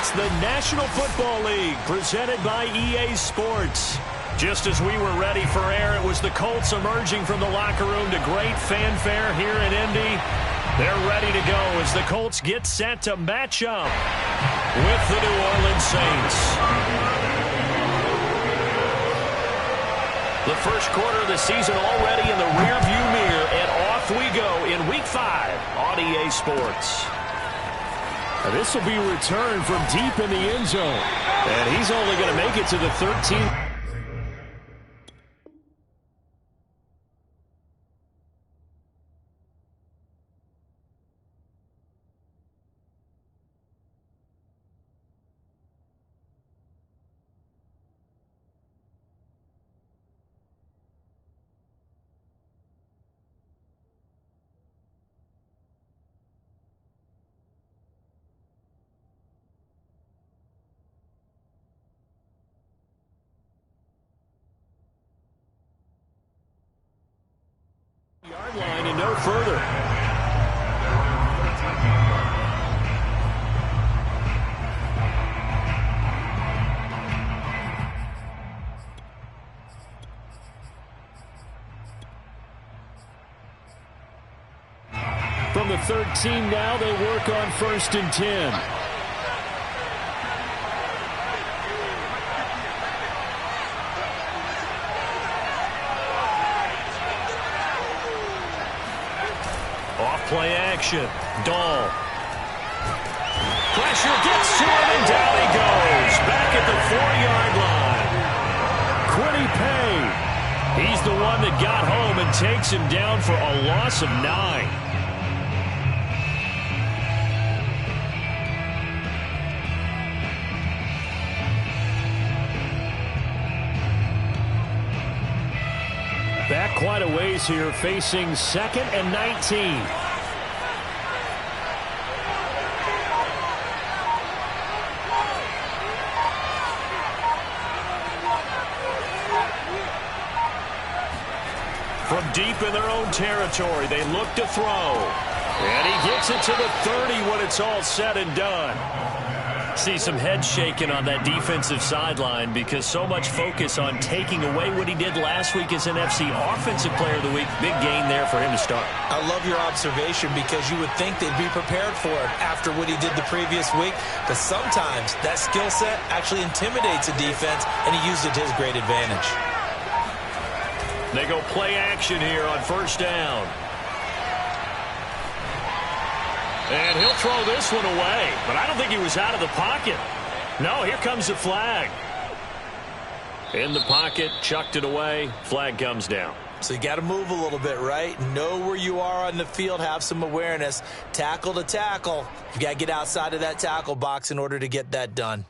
It's the National Football League presented by EA Sports. Just as we were ready for air, it was the Colts emerging from the locker room to great fanfare here in Indy. They're ready to go as the Colts get set to match up with the New Orleans Saints. The first quarter of the season already in the rearview mirror, and off we go in Week 5 on EA Sports. This will be a return from deep in the end zone. And he's only going to make it to the 13th. Yard line and no further. From the 13 now, they work on 1st and 10. Play action. Dahl. Pressure gets to him, and down he goes. Back at the 4-yard line. Quiddy Pay. He's the one that got home and takes him down for a loss of 9. Back quite a ways here, facing 2nd and 19. From deep in their own territory, they look to throw. And he gets it to the 30 when it's all said and done. See some head shaking on that defensive sideline because so much focus on taking away what he did last week as NFC Offensive Player of the Week. Big gain there for him to start. I love your observation because you would think they'd be prepared for it after what he did the previous week. But sometimes that skill set actually intimidates a defense, and he used it to his great advantage. They go play action here on 1st down. And he'll throw this one away, but I don't think he was out of the pocket. No, here comes the flag. In the pocket, chucked it away, flag comes down. So you got to move a little bit, right? Know where you are on the field, have some awareness. Tackle to tackle. You got to get outside of that tackle box in order to get that done.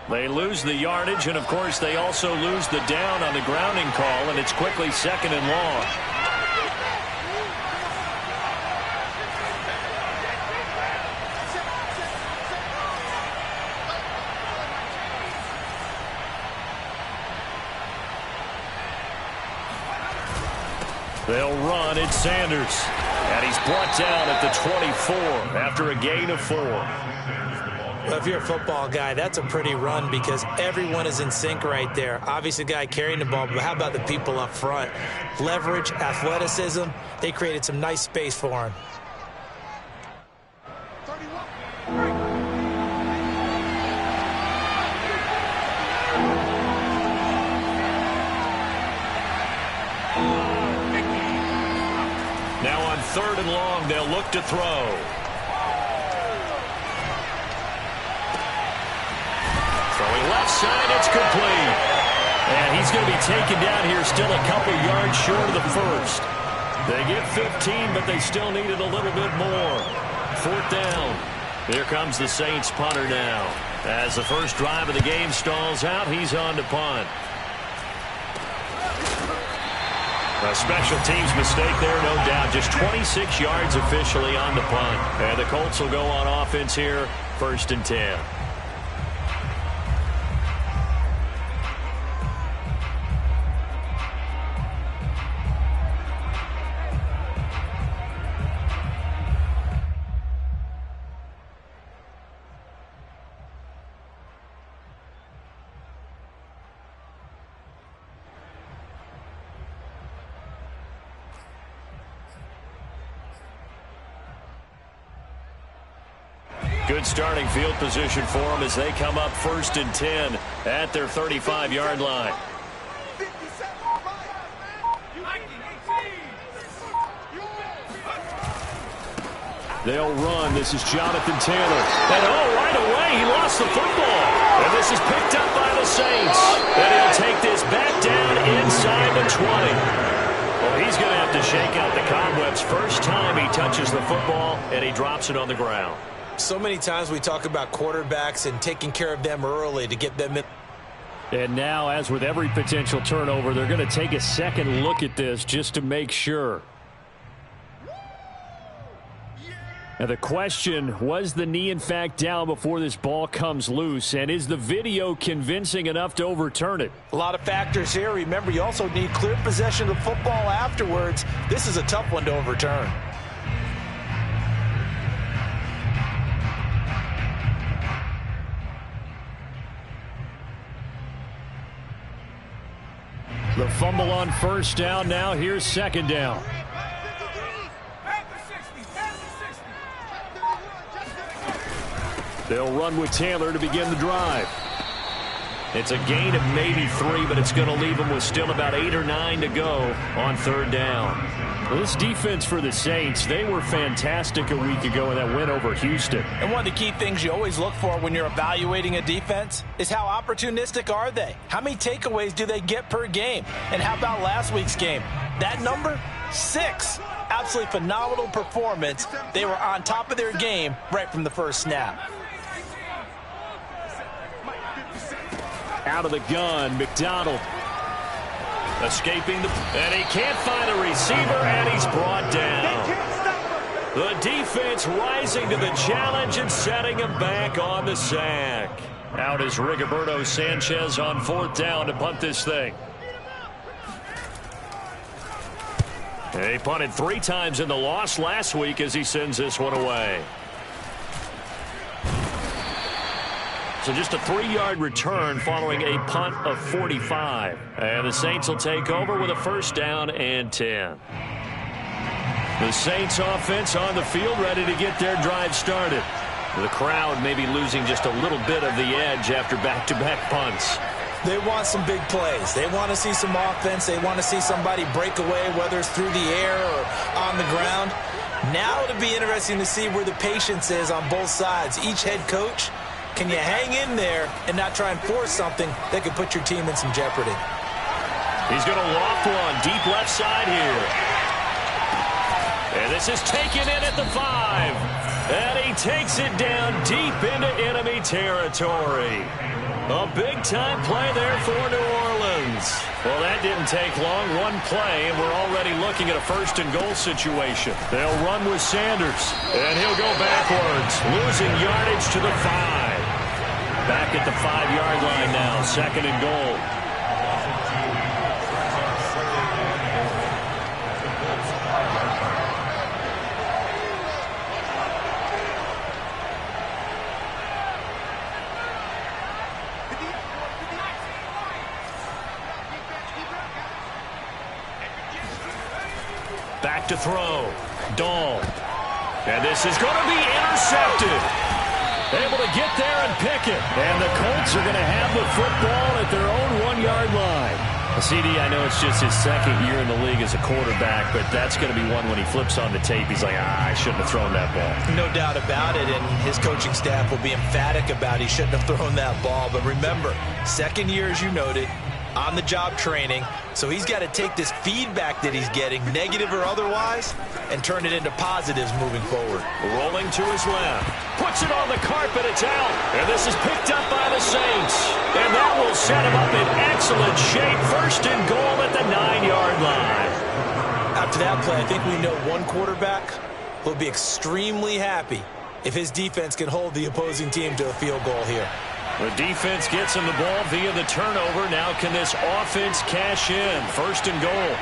They lose the yardage, and, of course, they also lose the down on the grounding call, and it's quickly 2nd and long. They'll run. It's Sanders, and he's brought down at the 24 after a gain of 4. Well, if you're a football guy, that's a pretty run because everyone is in sync right there. Obviously, the guy carrying the ball, but how about the people up front? Leverage, athleticism, they created some nice space for him. Now on 3rd and long, they'll look to throw. Left side, it's complete. And he's going to be taken down here still a couple yards short of the 1st. They get 15, but they still needed a little bit more. 4th down. Here comes the Saints punter now. As the first drive of the game stalls out, he's on to punt. A special teams mistake there, no doubt. Just 26 yards officially on the punt. And the Colts will go on offense here, 1st and 10. Good starting field position for them as they come up 1st and 10 at their 35-yard line. They'll run. This is Jonathan Taylor. And right away, he lost the football. And this is picked up by the Saints. And he'll take this back down inside the 20. Well, he's going to have to shake out the cobwebs. First time he touches the football, and he drops it on the ground. So many times we talk about quarterbacks and taking care of them early to get them in. And now, as with every potential turnover, they're going to take a second look at this just to make sure. Now the question, was the knee in fact down before this ball comes loose? And is the video convincing enough to overturn it? A lot of factors here. Remember, you also need clear possession of the football afterwards. This is a tough one to overturn. The fumble on first down. Now here's second down. They'll run with Taylor to begin the drive. It's a gain of maybe 3, but it's going to leave them with still about 8 or 9 to go on third down. Well, this defense for the Saints, they were fantastic a week ago in that win over Houston. And one of the key things you always look for when you're evaluating a defense is how opportunistic are they? How many takeaways do they get per game? And how about last week's game? That number, 6. Absolutely phenomenal performance. They were on top of their game right from the first snap. Out of the gun, McDonald. Escaping and he can't find a receiver, and he's brought down. The defense rising to the challenge and setting him back on the sack. Out is Rigoberto Sanchez on 4th down to punt this thing. He punted 3 times in the loss last week as he sends this one away. So just a 3-yard return following a punt of 45. And the Saints will take over with a 1st down and 10. The Saints offense on the field ready to get their drive started. The crowd may be losing just a little bit of the edge after back-to-back punts. They want some big plays. They want to see some offense. They want to see somebody break away, whether it's through the air or on the ground. Now it'll be interesting to see where the patience is on both sides. Each head coach, can you hang in there and not try and force something that could put your team in some jeopardy? He's going to loft one deep left side here. And this is taken in at the 5. And he takes it down deep into enemy territory. A big-time play there for New Orleans. Well, that didn't take long. One play, and we're already looking at a 1st and goal situation. They'll run with Sanders, and he'll go backwards, losing yardage to the 5. Back at the 5-yard line now, 2nd and goal. Back to throw. Dahl. And this is going to be intercepted. Able to get there and pick it. And the Colts are going to have the football at their own 1-yard line. CD, I know it's just his 2nd year in the league as a quarterback, but that's going to be one when he flips on the tape. He's like, I shouldn't have thrown that ball. No doubt about it, and his coaching staff will be emphatic about he shouldn't have thrown that ball. But remember, 2nd year, as you noted, on-the-job training, so he's got to take this feedback that he's getting, negative or otherwise, and turn it into positives moving forward. Rolling to his left. Puts it on the carpet. It's out. And this is picked up by the Saints. And that will set him up in excellent shape. 1st and goal at the 9-yard line. After that play, I think we know one quarterback will be extremely happy if his defense can hold the opposing team to a field goal here. The defense gets him the ball via the turnover. Now can this offense cash in? 1st and goal.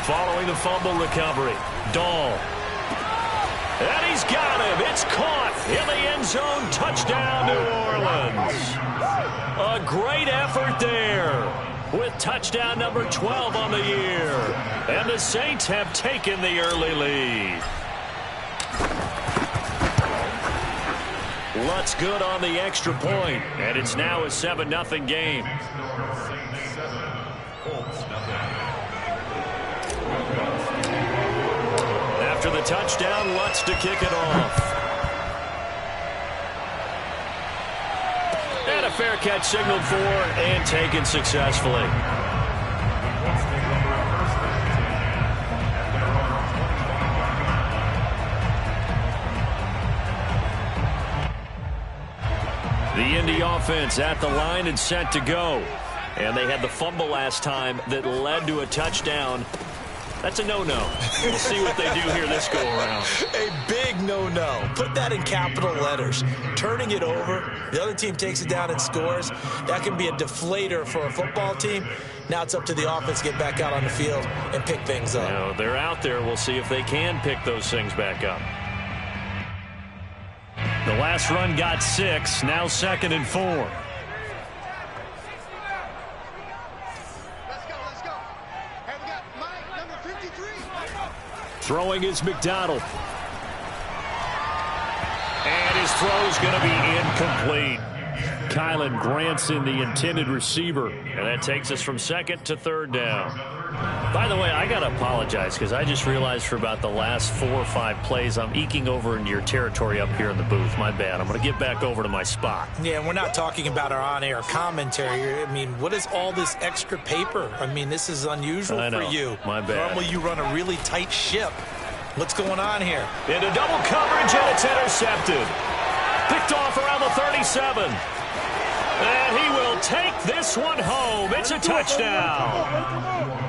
Following the fumble recovery, Dahl. And he's got him. It's caught in the end zone. Touchdown, New Orleans. A great effort there with touchdown number 12 on the year. And the Saints have taken the early lead. Lutt's good on the extra point, and it's now a 7-0 game. After the touchdown, Lutt's to kick it off. And a fair catch signaled for and taken successfully. The Indy offense at the line and set to go. And they had the fumble last time that led to a touchdown. That's a no-no. We'll see what they do here this go-around. A big no-no. Put that in capital letters. Turning it over, the other team takes it down and scores. That can be a deflator for a football team. Now it's up to the offense to get back out on the field and pick things up. You know, they're out there. We'll see if they can pick those things back up. The last run got 6. Now 2nd and 4. Throwing is McDonald. And his throw's going to be incomplete. Kylan Granson, the intended receiver. And that takes us from 2nd to 3rd down. By the way, I got to apologize because I just realized for about the last 4 or 5 plays, I'm eking over into your territory up here in the booth. My bad. I'm going to get back over to my spot. Yeah, we're not talking about our on-air commentary. I mean, what is all this extra paper? I mean, this is unusual for you. My bad. Normally you run a really tight ship. What's going on here? Into double coverage, and it's intercepted. Picked off around the 37. And he will take this one home. It's a touchdown.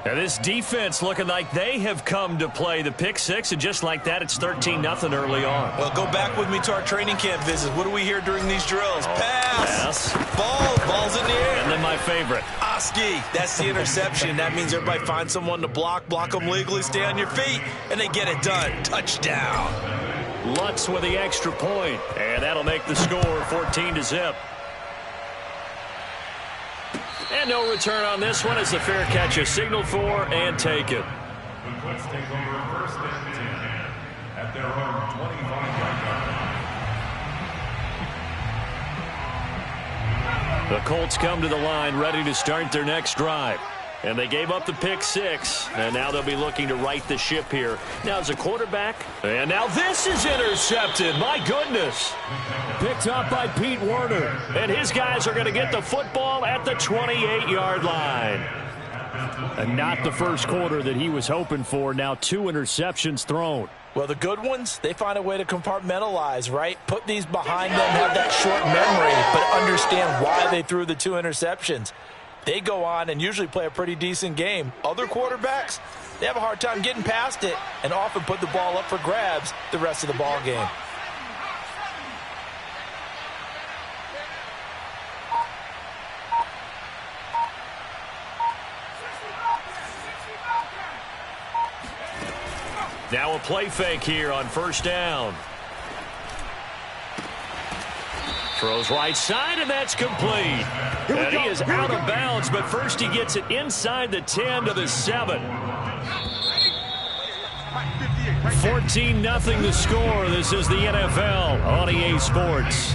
Now this defense looking like they have come to play. The pick 6, and just like that, it's 13-0 early on. Well, go back with me to our training camp visit. What do we hear during these drills? Pass. Ball's in the air. And then my favorite. Oski. That's the interception. That means everybody finds someone to block them legally, stay on your feet, and they get it done. Touchdown. Lutz with the extra point, and that'll make the score 14-0. And no return on this one as the fair catch is signaled for and taken. The Colts take over 1st and 10 at their own 25-yard line. The Colts come to the line ready to start their next drive. And they gave up the pick 6, and now they'll be looking to right the ship here. Now as a quarterback, and now this is intercepted. My goodness. Picked up by Pete Werner. And his guys are going to get the football at the 28-yard line. And not the first quarter that he was hoping for. Now 2 interceptions thrown. Well, the good ones, they find a way to compartmentalize, right? Put these behind them, have that short memory, but understand why they threw the 2 interceptions. They go on and usually play a pretty decent game. Other quarterbacks, they have a hard time getting past it and often put the ball up for grabs the rest of the ball game. Now a play fake here on 1st down. Throws right side, and that's complete. And he is out of bounds, but first he gets it inside the 10 to the 7. 14-0 the score. This is the NFL on EA Sports.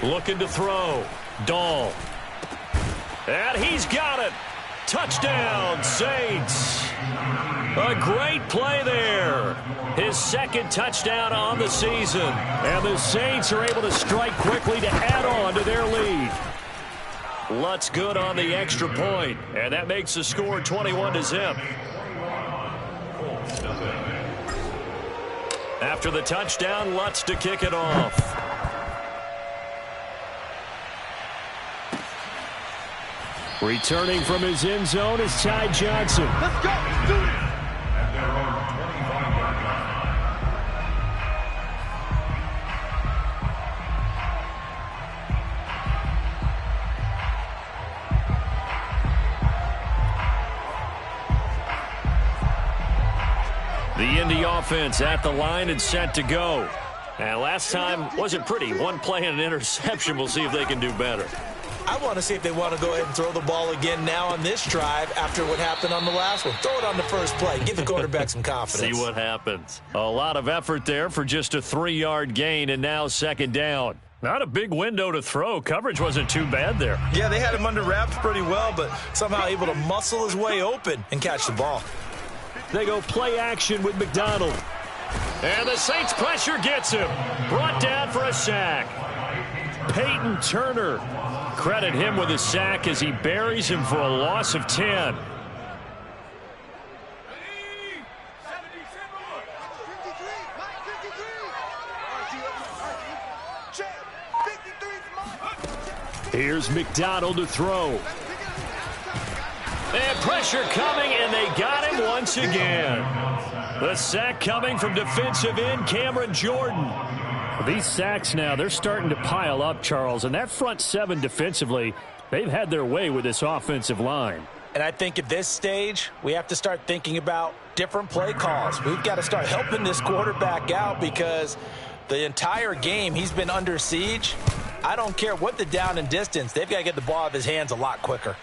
Looking to throw. Dahl. And he's got it. Touchdown, Saints. A great play there. His 2nd touchdown on the season. And the Saints are able to strike quickly to add on to their lead. Lutz good on the extra point. And that makes the score 21-0. After the touchdown, Lutz to kick it off. Returning from his end zone is Ty Johnson. Let's go. Let's do it. At their own 25-yard line. The Indy offense at the line and set to go. And last time wasn't pretty. One play and an interception. We'll see if they can do better. I want to see if they want to go ahead and throw the ball again now on this drive after what happened on the last one. Throw it on the first play. Give the quarterback some confidence. See what happens. A lot of effort there for just a 3-yard gain, and now second down. Not a big window to throw. Coverage wasn't too bad there. Yeah, they had him under wraps pretty well, but somehow able to muscle his way open and catch the ball. They go play action with McDonald. And the Saints pressure gets him. Brought down for a sack. Peyton Turner. Credit him with a sack as he buries him for a loss of 10. Here's McDonald to throw. And pressure coming, and they got him once again. The sack coming from defensive end Cameron Jordan. These sacks now, they're starting to pile up, Charles. And that front seven defensively, they've had their way with this offensive line. And I think at this stage, we have to start thinking about different play calls. We've got to start helping this quarterback out because the entire game he's been under siege. I don't care what the down and distance. They've got to get the ball out of his hands a lot quicker.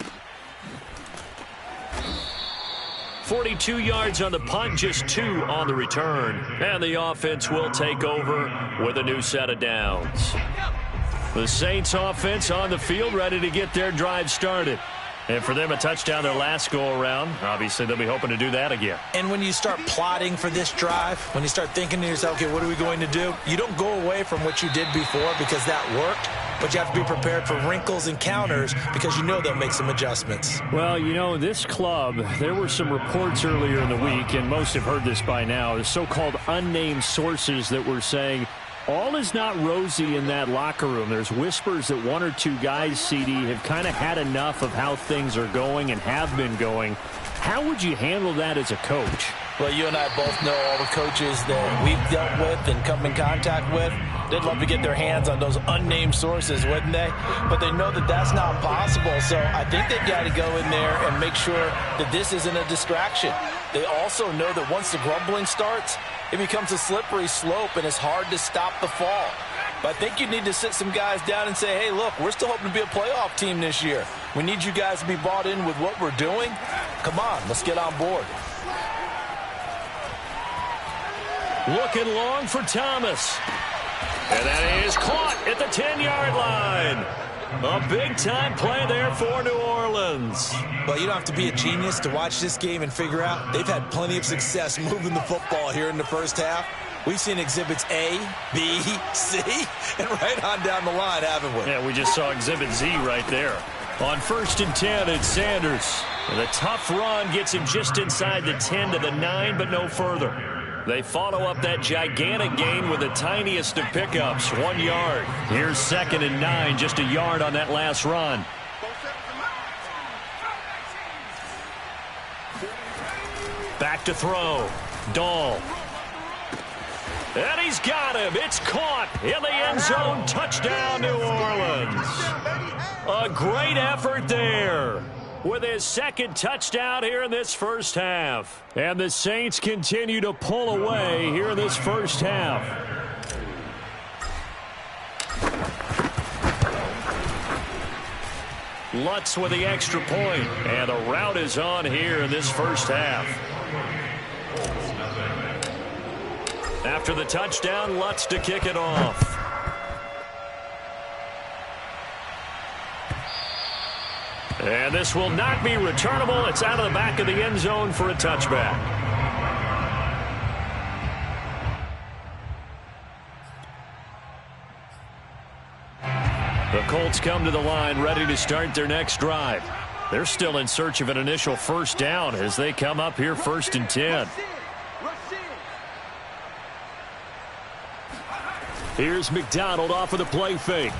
42 yards on the punt, just 2 on the return. And the offense will take over with a new set of downs. The Saints offense on the field, ready to get their drive started. And for them, a touchdown their last go-around. Obviously, they'll be hoping to do that again. And when you start plotting for this drive, when you start thinking to yourself, okay, what are we going to do? You don't go away from what you did before because that worked. But you have to be prepared for wrinkles and counters because you know they'll make some adjustments. Well, you know, this club, there were some reports earlier in the week, and most have heard this by now, the so-called unnamed sources that were saying all is not rosy in that locker room. There's whispers that 1 or 2 guys, CD, have kind of had enough of how things are going and have been going. How would you handle that as a coach? Well, you and I both know all the coaches that we've dealt with and come in contact with. They'd love to get their hands on those unnamed sources, wouldn't they? But they know that that's not possible. So I think they've got to go in there and make sure that this isn't a distraction. They also know that once the grumbling starts, it becomes a slippery slope and it's hard to stop the fall. But I think you need to sit some guys down and say, hey, look, we're still hoping to be a playoff team this year. We need you guys to be bought in with what we're doing. Come on, let's get on board. Looking long for Thomas. And that is caught at the 10-yard line. A big-time play there for New Orleans. Well, you don't have to be a genius to watch this game and figure out they've had plenty of success moving the football here in the first half. We've seen exhibits A, B, C, and right on down the line, haven't we? Yeah, we just saw exhibit Z right there. On 1st and 10, it's Sanders. And a tough run gets him just inside the 10 to the 9, but no further. They follow up that gigantic gain with the tiniest of pickups, 1 yard. Here's 2nd and 9, just a yard on that last run. Back to throw. Dahl. And he's got him. It's caught in the end zone. Touchdown, New Orleans. A great effort there with his 2nd touchdown here in this first half. And the Saints continue to pull away here in this first half. Lutz with the extra point. And the route is on here in this first half. After the touchdown, Lutz to kick it off. And this will not be returnable. It's out of the back of the end zone for a touchback. The Colts come to the line ready to start their next drive. They're still in search of an initial first down as they come up here 1st and 10. Here's McDonald off of the play fake.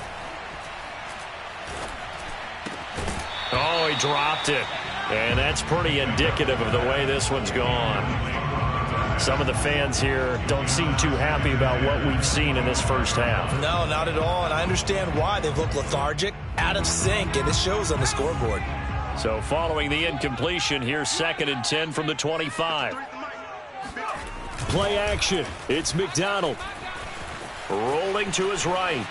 Oh, he dropped it. And that's pretty indicative of the way this one's gone. Some of the fans here don't seem too happy about what we've seen in this first half. No, not at all. And I understand why. They've looked lethargic, out of sync, and it shows on the scoreboard. So following the incompletion, here's 2nd and 10 from the 25. Play action. It's McDonald. Rolling to his right.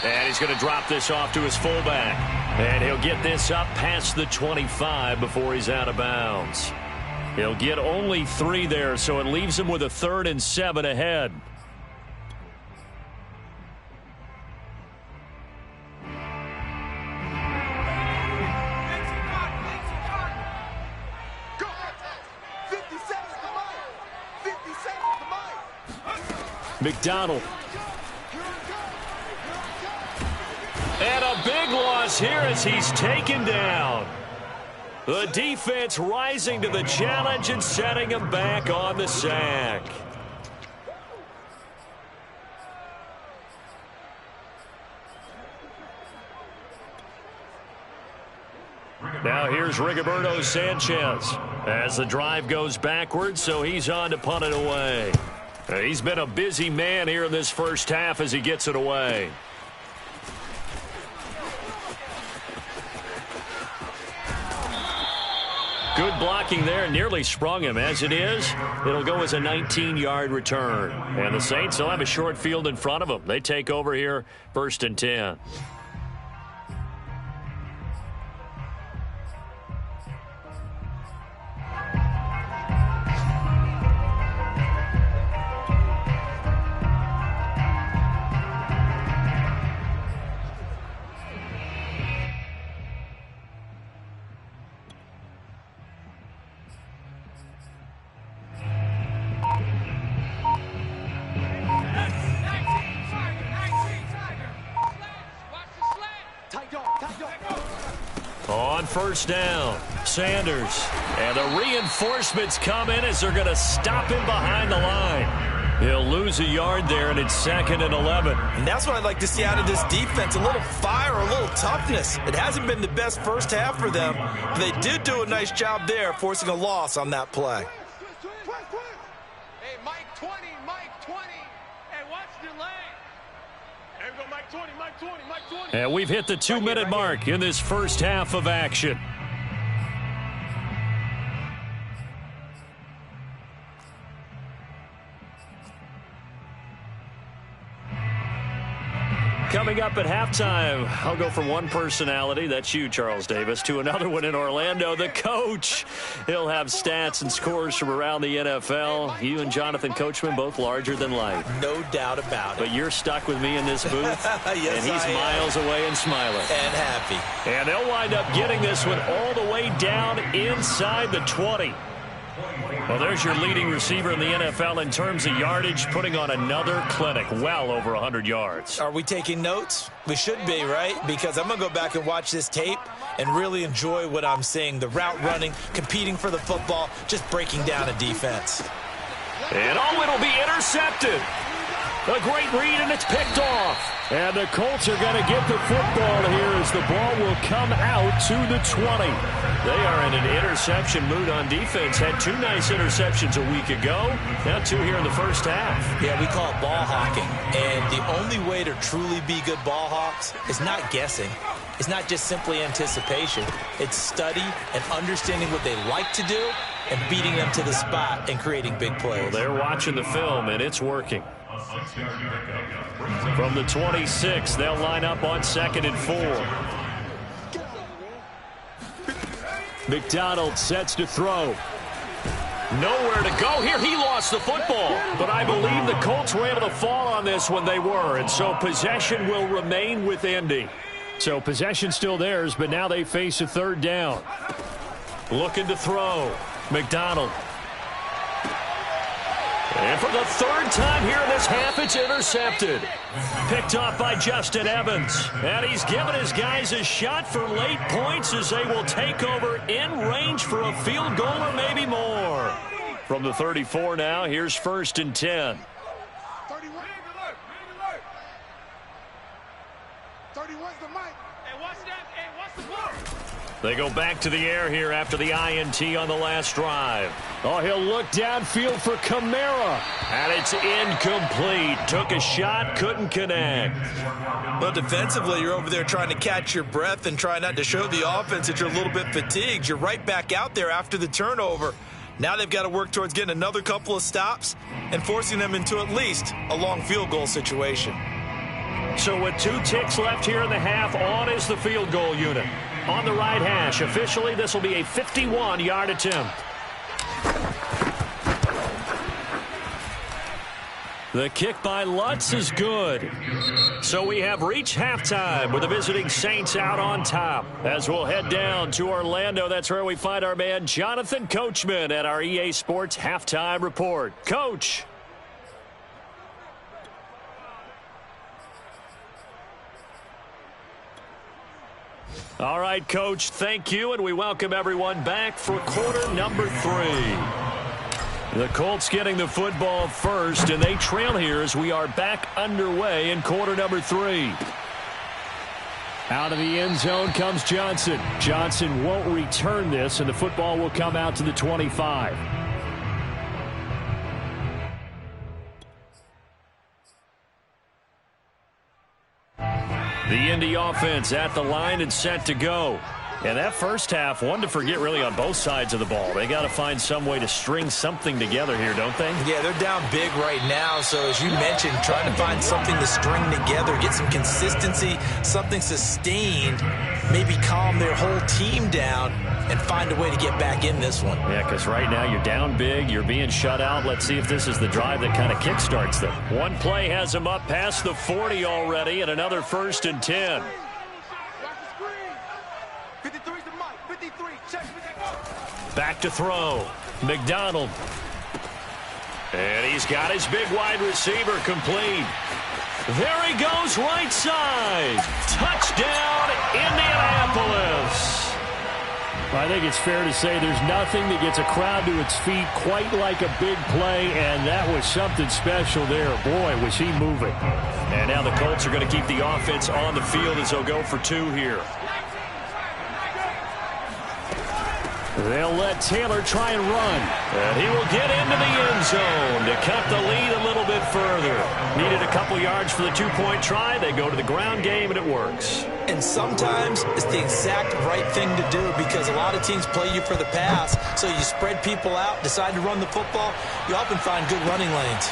And he's going to drop this off to his fullback. And he'll get this up past the 25 before he's out of bounds. He'll get only 3 there, so it leaves him with a 3rd and 7 ahead. McDonald. And a big loss here as he's taken down. The defense rising to the challenge and setting him back on the sack. Now here's Rigoberto Sanchez as the drive goes backwards, so he's on to punt it away. He's been a busy man here in this first half as he gets it away. Good blocking there, nearly sprung him. As it is, it'll go as a 19-yard return. And the Saints will have a short field in front of them. They take over here, 1st and 10. On 1st down, Sanders. And the reinforcements come in as they're going to stop him behind the line. He'll lose a yard there, and it's 2nd and 11. And that's what I'd like to see out of this defense, a little fire, a little toughness. It hasn't been the best first half for them, but they did do a nice job there, forcing a loss on that play. Hey, Mike 20, Mike 20. Hey, watch the lane. There we go, Mike 20, Mike 20, Mike 20. And we've hit the 2-minute mark in this first half of action. Coming up at halftime, I'll go from one personality, that's you, Charles Davis, to another one in Orlando, the coach. He'll have stats and scores from around the NFL. You and Jonathan Coachman, both larger than life. No doubt about it. But you're stuck with me in this booth, yes, and he's miles away and smiling. And happy. And they'll wind up getting this one all the way down inside the 20. Well, there's your leading receiver in the NFL in terms of yardage, putting on another clinic, well over 100 yards. Are we taking notes? We should be, right? Because I'm going to go back and watch this tape and really enjoy what I'm seeing. The route running, competing for the football, just breaking down a defense. And it'll be intercepted. A great read, and it's picked off. And the Colts are going to get the football here as the ball will come out to the 20. They are in an interception mood on defense. Had 2 nice interceptions a week ago. Now 2 here in the first half. Yeah, we call it ball hawking. And the only way to truly be good ball hawks is not guessing. It's not just simply anticipation. It's study and understanding what they like to do and beating them to the spot and creating big plays. Well, they're watching the film, and it's working. From the 26, they'll line up on 2nd and 4. McDonald sets to throw. Nowhere to go here. He lost the football. But I believe the Colts were able to fall on this when they were. And so possession will remain with Indy. So possession still theirs, but now they face a 3rd down. Looking to throw. McDonald. And for the 3rd time here in this half, it's intercepted. Picked off by Justin Evans. And he's given his guys a shot for late points as they will take over in range for a field goal or maybe more. From the 34 now, here's 1st and 10. 31's the mic. Hey, watch that. Hey, watch the block. They go back to the air here after the INT on the last drive. Oh, he'll look downfield for Kamara. And it's incomplete. Took a shot, couldn't connect. Well, defensively, you're over there trying to catch your breath and try not to show the offense that you're a little bit fatigued. You're right back out there after the turnover, Now they've got to work towards getting another couple of stops and forcing them into at least a long field goal situation. So with 2 ticks left here in the half, on is the field goal unit. On the right hash, officially this will be a 51-yard attempt. The kick by Lutz is good. So we have reached halftime with the visiting Saints out on top. As we'll head down to Orlando, that's where we find our man Jonathan Coachman at our EA Sports Halftime Report. Coach. All right, Coach, thank you, and we welcome everyone back for quarter number 3. The Colts getting the football first, and they trail here as we are back underway in quarter number 3. Out of the end zone comes Johnson. Johnson won't return this, and the football will come out to the 25. The Indy offense at the line and set to go. And that first half, one to forget really on both sides of the ball. They got to find some way to string something together here, don't they? Yeah, they're down big right now. So as you mentioned, trying to find something to string together, get some consistency, something sustained, maybe calm their whole team down and find a way to get back in this one. Yeah, because right now you're down big, you're being shut out. Let's see if this is the drive that kind of kickstarts them. One play has them up past the 40 already, and another 1st and 10. Back to throw. McDonald. And he's got his big wide receiver complete. There he goes, right side. Touchdown, Indianapolis. I think it's fair to say there's nothing that gets a crowd to its feet quite like a big play, and that was something special there. Boy, was he moving. And now the Colts are going to keep the offense on the field as they'll go for 2 here. They'll let Taylor try and run. And he will get into the end zone to cut the lead a little bit further. Needed a couple yards for the 2-point try. They go to the ground game, and it works. And sometimes it's the exact right thing to do because a lot of teams play you for the pass. So you spread people out, decide to run the football. You often find good running lanes.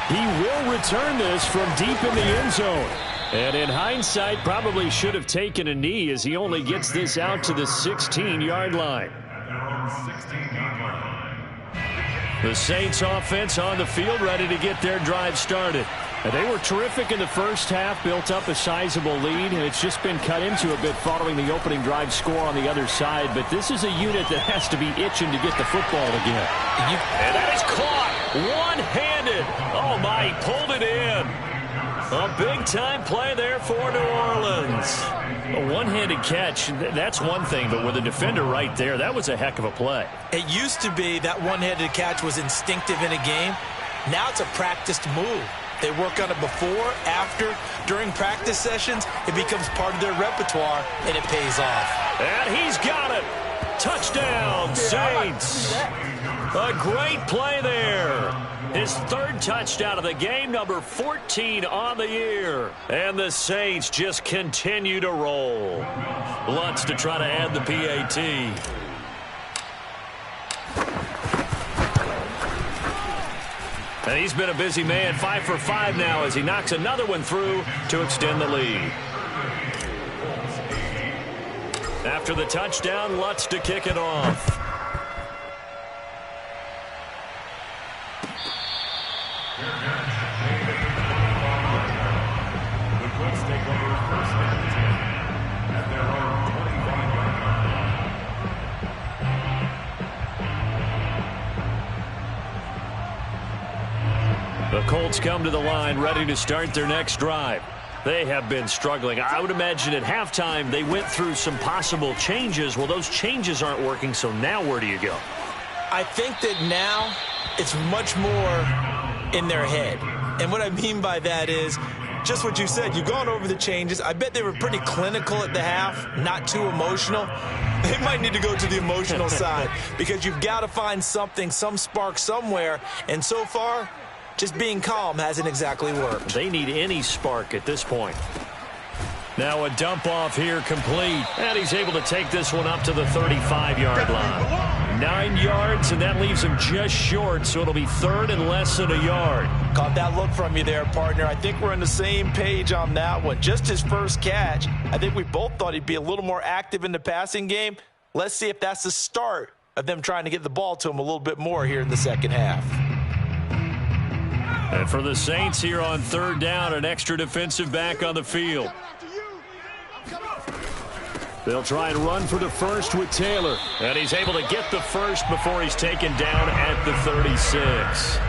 He will return this from deep in the end zone. And in hindsight, probably should have taken a knee as he only gets this out to the 16-yard line. The Saints offense on the field ready to get their drive started. And they were terrific in the first half, built up a sizable lead, and it's just been cut into a bit following the opening drive score on the other side. But this is a unit that has to be itching to get the football again. And that is caught one-handed. Oh, my, he pulled it in. A big-time play there for New Orleans. A one-handed catch, that's one thing, but with a defender right there, that was a heck of a play. It used to be that one-handed catch was instinctive in a game. Now it's a practiced move. They work on it before, after, during practice sessions. It becomes part of their repertoire, and it pays off. And he's got it. Touchdown, Saints. A great play there. His 3rd touchdown of the game, number 14 on the year. And the Saints just continue to roll. Lutz to try to add the PAT. And he's been a busy man, 5 for 5 now as he knocks another one through to extend the lead. After the touchdown, Lutz to kick it off. The Colts take over 1st and 10 at their own 25-yard line. The Colts come to the line ready to start their next drive. They have been struggling. I would imagine at halftime they went through some possible changes. Well, those changes aren't working, so now where do you go? I think that now it's much more in their head. And what I mean by that is just what you said. You've gone over the changes. I bet they were pretty clinical at the half, not too emotional. They might need to go to the emotional side because you've got to find something, some spark somewhere. And so far, just being calm hasn't exactly worked. They need any spark at this point. Now a dump off here complete. And he's able to take this one up to the 35-yard line. 9 yards, and that leaves him just short, so it'll be third and less than a yard. Caught that look from you there, partner. I think we're on the same page on that one. Just his first catch. I think we both thought he'd be a little more active in the passing game. Let's see if that's the start of them trying to get the ball to him a little bit more here in the second half. And for the Saints here on third down, an extra defensive back on the field. They'll try and run for the first with Taylor. And he's able to get the first before he's taken down at the 36.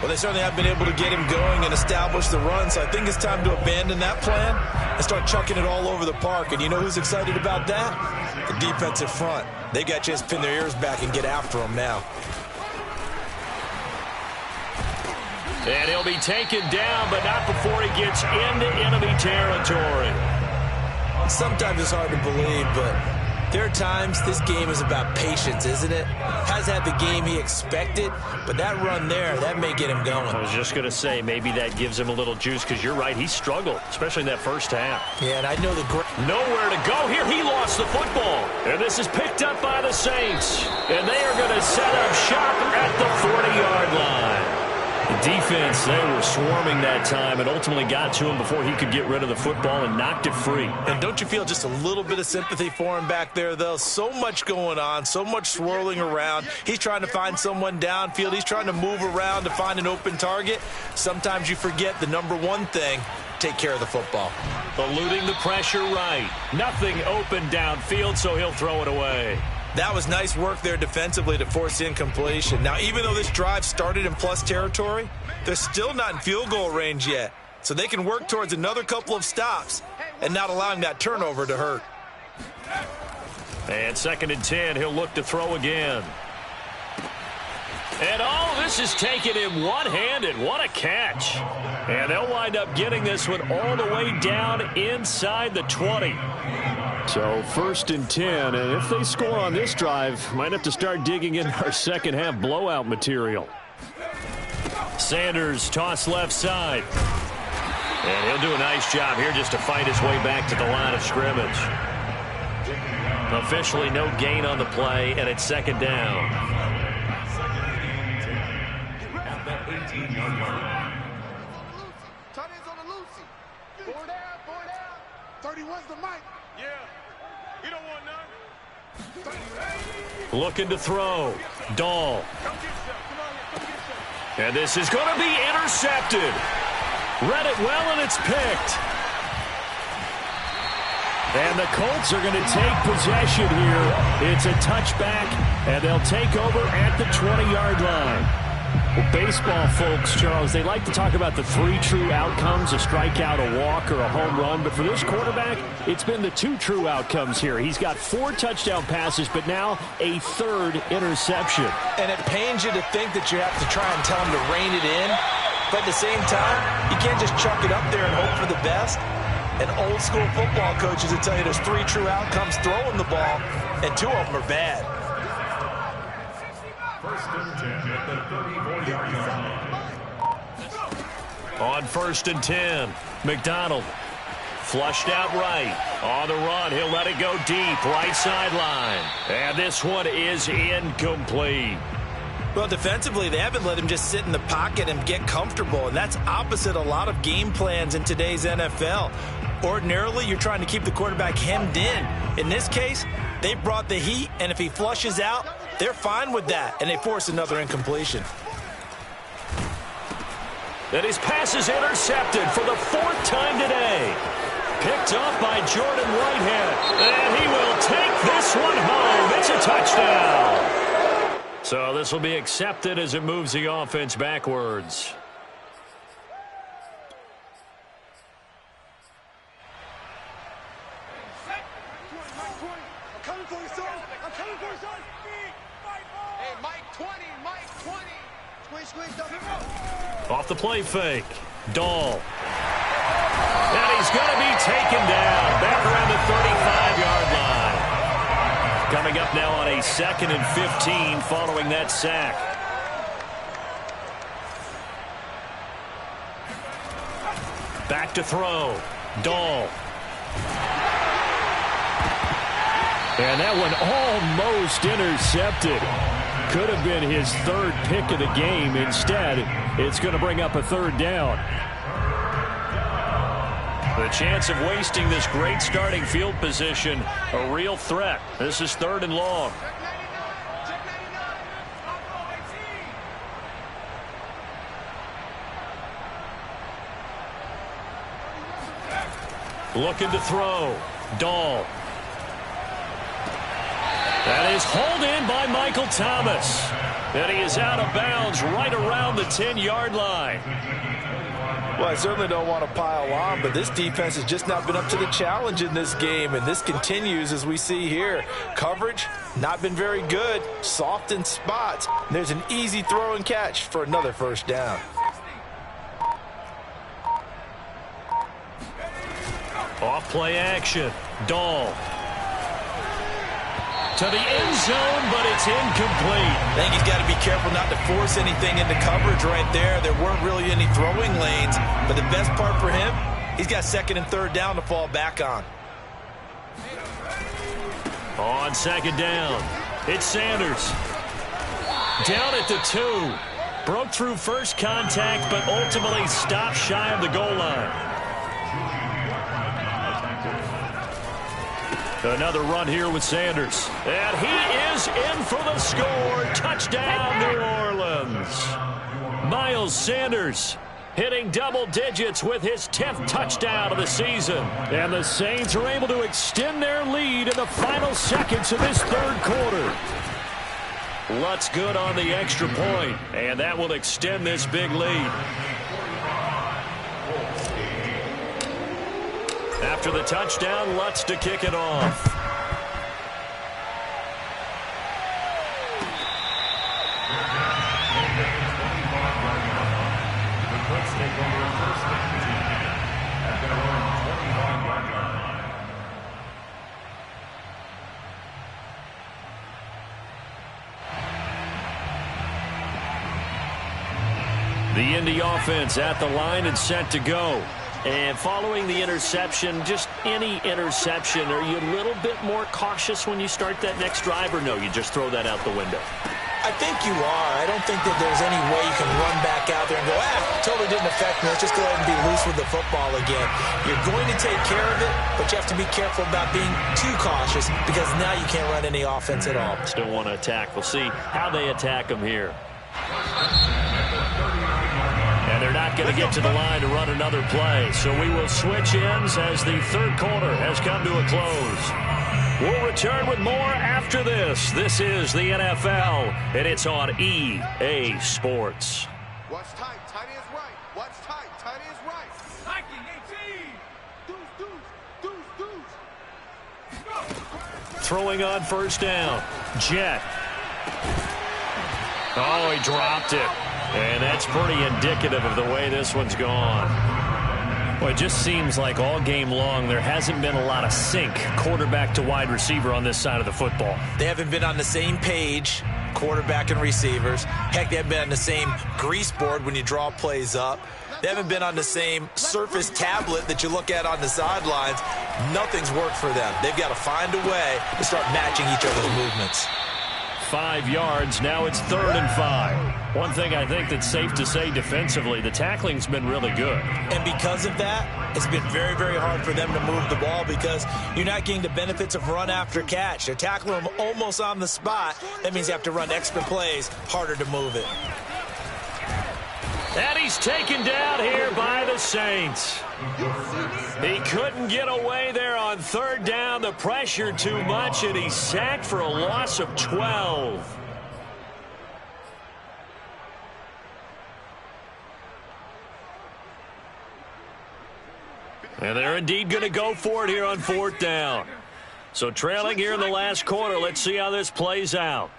Well, they certainly have been able to get him going and establish the run, so I think it's time to abandon that plan and start chucking it all over the park. And you know who's excited about that? The defensive front. They got a chance to pin their ears back and get after him now. And he'll be taken down, but not before he gets into enemy territory. Sometimes it's hard to believe, but there are times this game is about patience, isn't it? Has had the game he expected, but that run there, that may get him going. I was just going to say, maybe that gives him a little juice, because you're right, he struggled, especially in that first half. Yeah, and I know nowhere to go here. He lost the football. And this is picked up by the Saints. And they are going to set up shop at the 40-yard line. The defense, they were swarming that time and ultimately got to him before he could get rid of the football and knocked it free. And don't you feel just a little bit of sympathy for him back there, though? So much going on, so much swirling around. He's trying to find someone downfield. He's trying to move around to find an open target. Sometimes you forget the number one thing, take care of the football. Eluding the pressure right. Nothing open downfield, so he'll throw it away. That was nice work there defensively to force incompletion. Now, even though this drive started in plus territory, they're still not in field goal range yet. So they can work towards another couple of stops and not allowing that turnover to hurt. And 2nd and 10, he'll look to throw again. And all this is taken him one-handed. What a catch. And they'll wind up getting this one all the way down inside the 20. So 1st and 10, and if they score on this drive, might have to start digging in our second half blowout material. Sanders toss left side. And he'll do a nice job here just to fight his way back to the line of scrimmage. Officially no gain on the play, and it's 2nd down. At that 18-yard line. Tight ends on the Lucy. 4 down, 4 down. 31's the mic. Yeah. You don't want none. Looking to throw. Dahl. Come get yourself. Come on here. Come get yourself. And this is going to be intercepted. Read it well, and it's picked. And the Colts are going to take possession here. It's a touchback, and they'll take over at the 20-yard line. Well, baseball folks, Charles, they like to talk about the 3 true outcomes, a strikeout, a walk, or a home run. But for this quarterback, it's been the 2 true outcomes here. He's got 4 touchdown passes, but now a 3rd interception. And it pains you to think that you have to try and tell him to rein it in. But at the same time, you can't just chuck it up there and hope for the best. And old school football coaches will tell you there's 3 true outcomes throwing the ball, and 2 of them are bad. 1st and 10 at the 34-yard line. On 1st and 10, McDonald flushed out right. On the run, he'll let it go deep, right sideline. And this one is incomplete. Well, defensively, they haven't let him just sit in the pocket and get comfortable, and that's opposite a lot of game plans in today's NFL. Ordinarily, you're trying to keep the quarterback hemmed in. In this case, they brought the heat, and if he flushes out, they're fine with that, and they force another incompletion. And his pass is intercepted for the 4th time today. Picked off by Jordan Whitehead. And he will take this one home. It's a touchdown. So this will be accepted as it moves the offense backwards. Off the play fake. Dahl. And he's going to be taken down back around the 35-yard line. Coming up now on a 2nd and 15 following that sack. Back to throw. Dahl. And that one almost intercepted. Could have been his third pick of the game. Instead, it's going to bring up a third down. The chance of wasting this great starting field position, a real threat. This is 3rd and long. Looking to throw. Dahl. That is hauled in by Michael Thomas. And he is out of bounds right around the 10-yard line. Well, I certainly don't want to pile on, but this defense has just not been up to the challenge in this game, and this continues as we see here. Coverage, not been very good, soft in spots. And there's an easy throw and catch for another first down. Off play action. Dahl. To the end zone, but it's incomplete. I think he's got to be careful not to force anything into coverage right there. There weren't really any throwing lanes, but the best part for him, he's got 2nd and 3rd down to fall back on. On 2nd down, it's Sanders. Down at the 2. Broke through first contact, but ultimately stopped shy of the goal line. Another run here with Sanders. And he is in for the score. Touchdown, New Orleans. Miles Sanders hitting double digits with his 10th touchdown of the season. And the Saints are able to extend their lead in the final seconds of this 3rd quarter. Lutz good on the extra point, and that will extend this big lead. After the touchdown, Lutz to kick it off. The Colts take over 1st and 10 at their own 25-yard line. The Indy offense at the line and set to go. And following the interception, just any interception, are you a little bit more cautious when you start that next drive, or no, you just throw that out the window? I think you are. I don't think that there's any way you can run back out there and go, totally didn't affect me. Let's just go ahead and be loose with the football again. You're going to take care of it, but you have to be careful about being too cautious because now you can't run any offense at all. Still want to attack. We'll see how they attack them here. And they're not going to get to the line to run another play. So we will switch ends as the 3rd quarter has come to a close. We'll return with more after this. This is the NFL, and it's on EA Sports. Watch tight. Tight ends right. Watch tight. Tight ends right. Hiking 18. Deuce. Throwing on 1st down. Jet. Oh, he dropped it. And that's pretty indicative of the way this one's gone. Well, it just seems like all game long there hasn't been a lot of sync quarterback to wide receiver on this side of the football. They haven't been on the same page, quarterback and receivers. Heck, they haven't been on the same grease board when you draw plays up. They haven't been on the same Surface tablet that you look at on the sidelines. Nothing's worked for them. They've got to find a way to start matching each other's movements. 5 yards. Now it's 3rd and 5. One thing I think that's safe to say defensively, the tackling's been really good. And because of that, it's been very, very hard for them to move the ball because you're not getting the benefits of run after catch. They're tackling them almost on the spot. That means you have to run extra plays, harder to move it. And he's taken down here by the Saints. He couldn't get away there on 3rd down. The pressure too much, and he's sacked for a loss of 12. And they're indeed going to go for it here on 4th down. So trailing here in the last quarter, let's see how this plays out.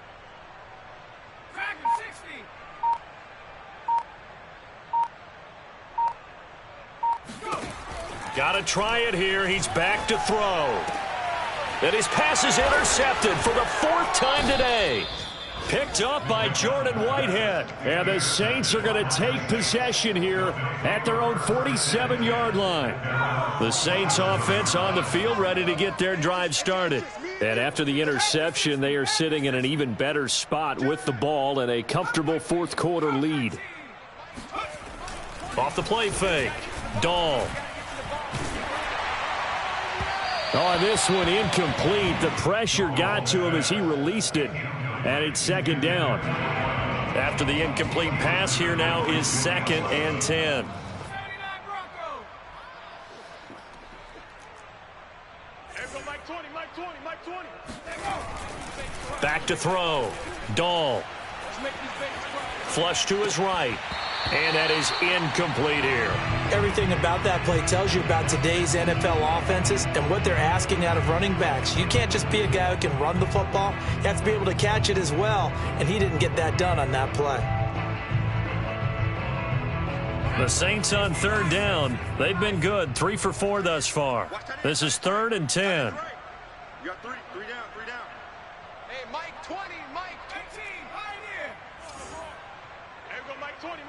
Got to try it here. He's back to throw. And his pass is intercepted for the 4th time today. Picked up by Jordan Whitehead. And the Saints are going to take possession here at their own 47-yard line. The Saints offense on the field ready to get their drive started. And after the interception, they are sitting in an even better spot with the ball and a comfortable fourth-quarter lead. Off the play fake. Dahl. Oh, this one incomplete. The pressure got to him as he released it. And it's second down. After the incomplete pass, here now is 2nd and 10. Back to throw. Dahl. Flush to his right. And that is incomplete here. Everything about that play tells you about today's NFL offenses and what they're asking out of running backs. You can't just be a guy who can run the football. You have to be able to catch it as well, and he didn't get that done on that play. The Saints on third down. They've been good, 3 for 4 thus far. This is 3rd and 10. You got three down. Hey, Mike 20, Mike 18, right here. There we go, Mike 20.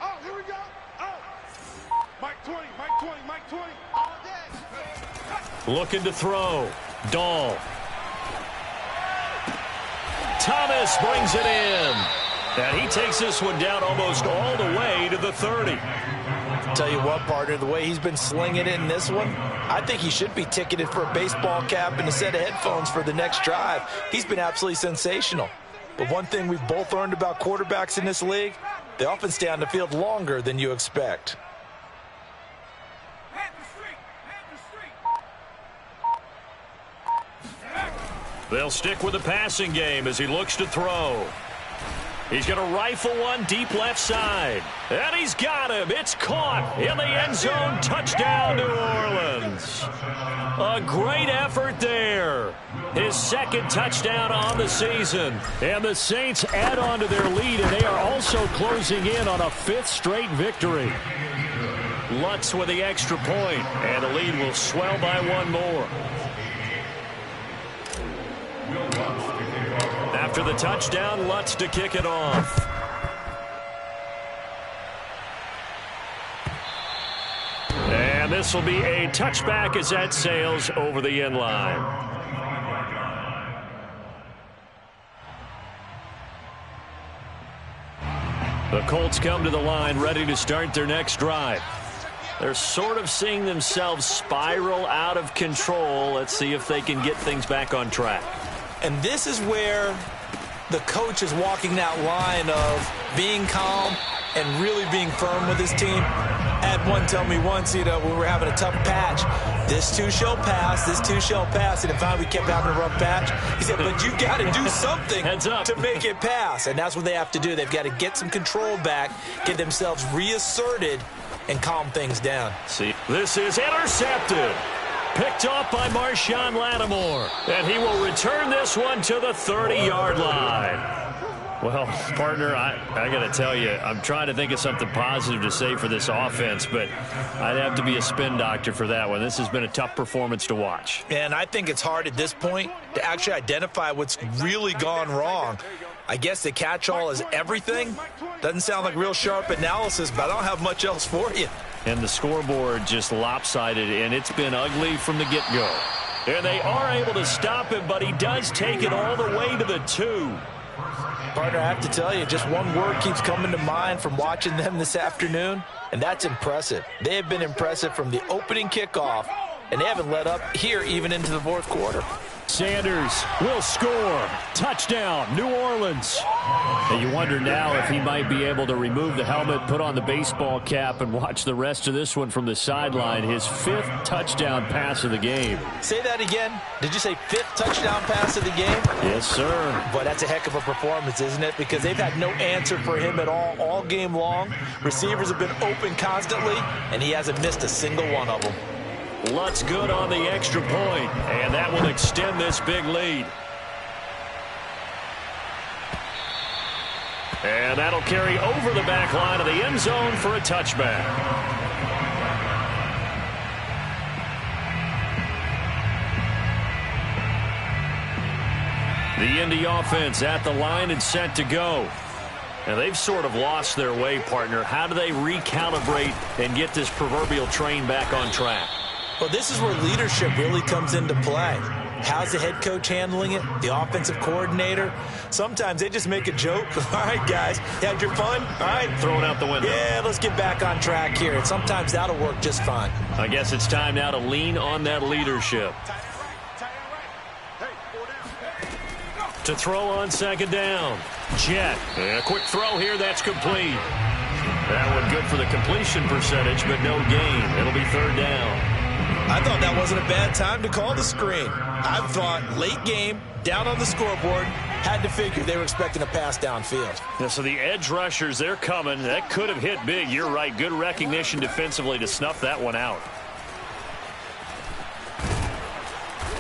Oh, here we go. Oh. Mike 20. All day. Looking to throw. Dahl. Thomas brings it in. And he takes this one down almost all the way to the 30. Tell you what, partner, the way he's been slinging it in this one, I think he should be ticketed for a baseball cap and a set of headphones for the next drive. He's been absolutely sensational. But one thing we've both learned about quarterbacks in this league, they often stay on the field longer than you expect. They'll stick with the passing game as he looks to throw. He's going to rifle one deep left side. And he's got him. It's caught in the end zone. Touchdown, New Orleans. A great effort there. His 2nd touchdown on the season. And the Saints add on to their lead, and they are also closing in on a 5th straight victory. Lutz with the extra point, and the lead will swell by 1 more. After the touchdown, Lutz to kick it off. And this will be a touchback as that sails over the end line. The Colts come to the line ready to start their next drive. They're sort of seeing themselves spiral out of control. Let's see if they can get things back on track. And this is where the coach is walking that line of being calm and really being firm with his team. I had one tell me once, when we were having a tough patch, this too shall pass, this too shall pass. And finally we kept having a rough patch. He said, but you got to do something to make it pass. And that's what they have to do. They've got to get some control back, get themselves reasserted, and calm things down. See, this is intercepted. Picked off by Marshawn Lattimore. And he will return this one to the 30-yard line. Well, partner, I got to tell you, I'm trying to think of something positive to say for this offense, but I'd have to be a spin doctor for that one. This has been a tough performance to watch. And I think it's hard at this point to actually identify what's really gone wrong. I guess the catch-all is everything. Doesn't sound like real sharp analysis, but I don't have much else for you. And the scoreboard just lopsided, and it's been ugly from the get-go. And they are able to stop him, but he does take it all the way to the 2. Partner, I have to tell you, just one word keeps coming to mind from watching them this afternoon, and that's impressive. They have been impressive from the opening kickoff, and they haven't let up here even into the 4th quarter. Sanders will score. Touchdown, New Orleans. And you wonder now if he might be able to remove the helmet, put on the baseball cap, and watch the rest of this one from the sideline. His 5th touchdown pass of the game. Say that again. Did you say 5th touchdown pass of the game? Yes, sir. Boy, that's a heck of a performance, isn't it? Because they've had no answer for him at all game long. Receivers have been open constantly, and he hasn't missed a single one of them. Lutz good on the extra point, and that will extend this big lead. And that'll carry over the back line of the end zone for a touchback. The Indy offense at the line and set to go. And they've sort of lost their way, partner. How do they recalibrate and get this proverbial train back on track? Well, this is where leadership really comes into play. How's the head coach handling it? The offensive coordinator? Sometimes they just make a joke. All right, guys, had your fun? All right. Throw it out the window. Yeah, let's get back on track here. And sometimes that'll work just fine. I guess it's time now to lean on that leadership. To throw on second down. Jet. And a quick throw here. That's complete. That one good for the completion percentage, but no gain. It'll be third down. I thought that wasn't a bad time to call the screen. I thought late game, down on the scoreboard, had to figure they were expecting a pass downfield. Yeah, so the edge rushers, they're coming. That could have hit big. You're right. Good recognition defensively to snuff that one out.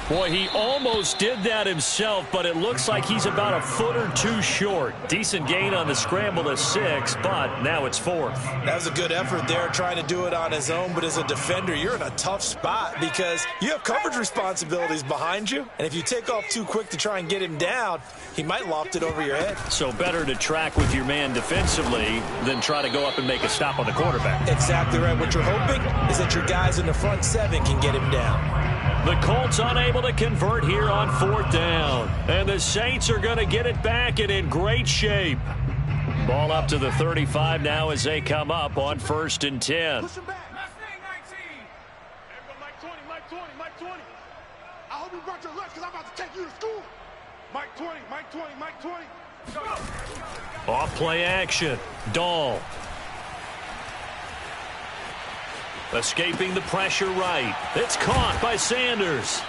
Boy, he almost did that himself, but it looks like he's about a foot or two short. Decent gain on the scramble to 6, but now it's 4th. That was a good effort there, trying to do it on his own, but as a defender, you're in a tough spot because you have coverage responsibilities behind you, and if you take off too quick to try and get him down, he might loft it over your head. So better to track with your man defensively than try to go up and make a stop on the quarterback. Exactly right. What you're hoping is that your guys in the front 7 can get him down. The Colts unable to convert here on 4th down. And the Saints are going to get it back and in great shape. Ball up to the 35 now as they come up on 1st and 10. Push him back. Mike 20, Mike 20, Mike 20. I hope you brought your lunch because I'm about to take you to school. Mike 20, Mike 20, Mike 20. Go. Off play action. Dahl. Escaping the pressure right. It's caught by Sanders.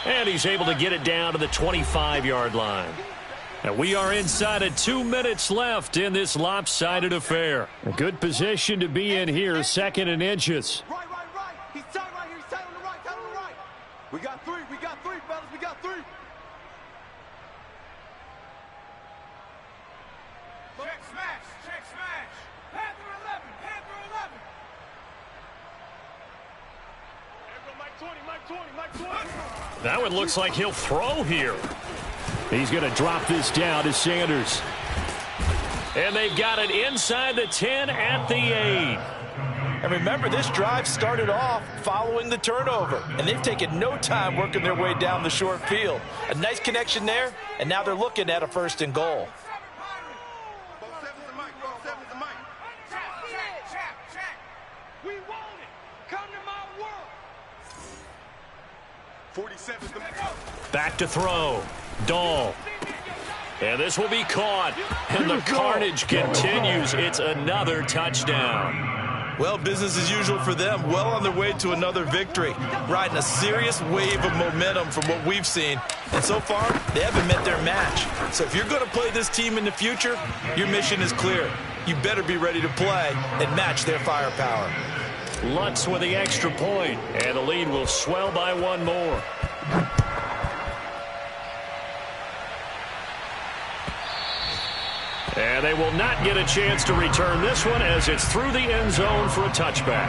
And he's able to get it down to the 25-yard line. And we are inside of 2 minutes left in this lopsided affair. A good position to be in here, 2nd and inches. Right. He's tight right here. He's tight on the right. Tight on the right. We got three, fellas. We got 3. Check smash. Panther 11. Mike 20. That one looks like he'll throw here. He's going to drop this down to Sanders. And they've got it inside the 10 at the 8. And remember, this drive started off following the turnover, and they've taken no time working their way down the short field. A nice connection there, and now they're looking at a 1st and goal. We want it. Come to my world. 47. Back to throw. Dahl. And this will be caught. And the carnage continues. It's another touchdown. Well, business as usual for them. Well on their way to another victory. Riding a serious wave of momentum from what we've seen. And so far, they haven't met their match. So if you're going to play this team in the future, your mission is clear. You better be ready to play and match their firepower. Lutz with the extra point, and the lead will swell by 1 more. And they will not get a chance to return this one as it's through the end zone for a touchback.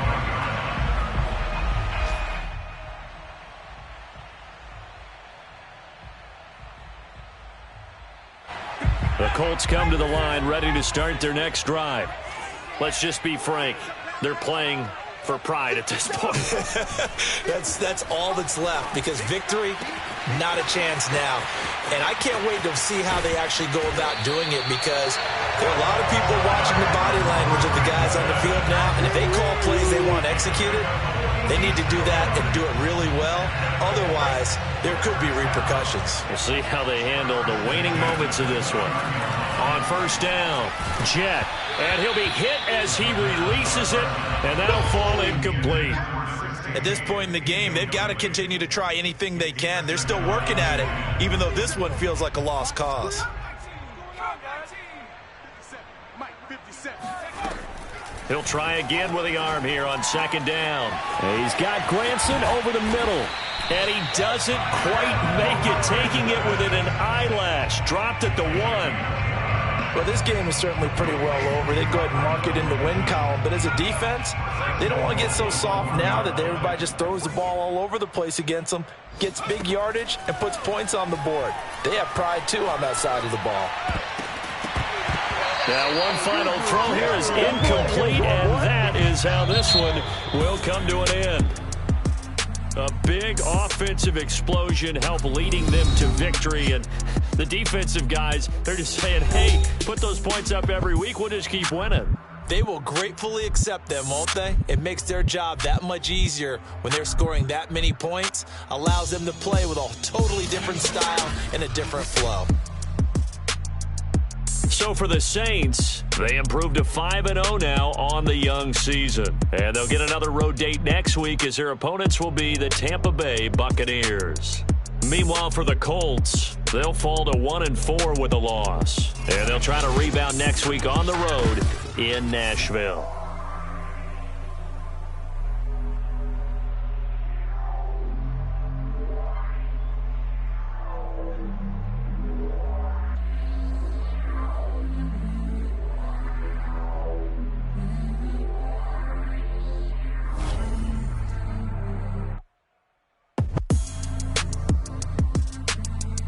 The Colts come to the line ready to start their next drive. Let's just be frank. They're playing for pride at this point. That's all that's left because victory, not a chance now. And I can't wait to see how they actually go about doing it because there are a lot of people watching the body language of the guys on the field now. And if they call plays they want executed, they need to do that and do it really well. Otherwise, there could be repercussions. We'll see how they handle the waning moments of this one. On 1st down, Jet. And he'll be hit as he releases it, and that'll fall incomplete. At this point in the game, they've got to continue to try anything they can. They're still working at it, even though this one feels like a lost cause. He'll try again with the arm here on 2nd down. And he's got Granson over the middle. And he doesn't quite make it, taking it within an eyelash. Dropped at the 1. Well, this game is certainly pretty well over. They go ahead and mark it in the win column. But as a defense, they don't want to get so soft now that everybody just throws the ball all over the place against them, gets big yardage, and puts points on the board. They have pride, too, on that side of the ball. Now, one final throw here is incomplete, and that is how this one will come to an end. A big offensive explosion helped leading them to victory, and the defensive guys, they're just saying, hey, put those points up every week, we'll just keep winning. They will gratefully accept them, won't they? It makes their job that much easier when they're scoring that many points, allows them to play with a totally different style and a different flow. So for the Saints, they improved to 5-0 now on the young season. And they'll get another road date next week as their opponents will be the Tampa Bay Buccaneers. Meanwhile, for the Colts, they'll fall to 1-4 with a loss. And they'll try to rebound next week on the road in Nashville.